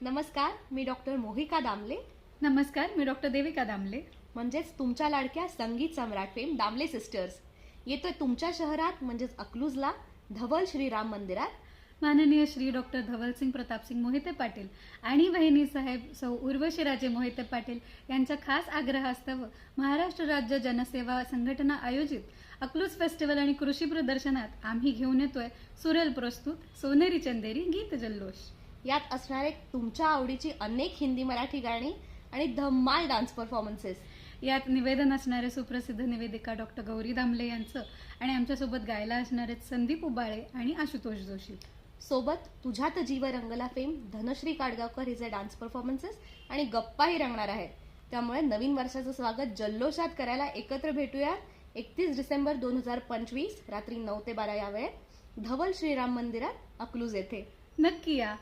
नमस्कार, मी डॉक्टर मोहिका दामले. नमस्कार, मी डॉक्टर देविका दामले. म्हणजेच तुमच्या लाडक्या संगीत सम्राट फेम दामले सिस्टर्स येतोय तुमच्या शहरात म्हणजेच अकलूजला धवल श्रीराम मंदिरात. माननीय श्री डॉक्टर धवलसिंग प्रतापसिंग मोहिते पाटील आणि वहिनी साहेब सौ उर्वशीराजे मोहिते पाटील यांच्या खास आग्रहास्तव महाराष्ट्र राज्य जनसेवा संघटना आयोजित अकलूज फेस्टिवल आणि कृषी प्रदर्शनात आम्ही घेऊन येतोय सुरेल प्रस्तुत सोनेरी चंदेरी गीत जल्लोष. यात असणारे तुमच्या आवडीची अनेक हिंदी मराठी गाणी आणि धम्माल डान्स परफॉर्मन्सेस. यात निवेदन असणारे सुप्रसिद्ध निवेदिका डॉक्टर गौरी दामले यांचं आणि आमच्यासोबत गायला असणारे संदीप उबाळे आणि आशुतोष जोशी. सोबत तुझ्यात जीव रंगला फेम धनश्री काडगावकर हिचे डान्स परफॉर्मन्सेस आणि गप्पाही रंगणार आहेत. त्यामुळे नवीन वर्षाचं स्वागत जल्लोषात करायला एकत्र भेटूया 31 डिसेंबर 2025 रात्री 9 ते 12 या वेळेत धवल श्रीराम मंदिरात अकलूज येथे. नक्की या.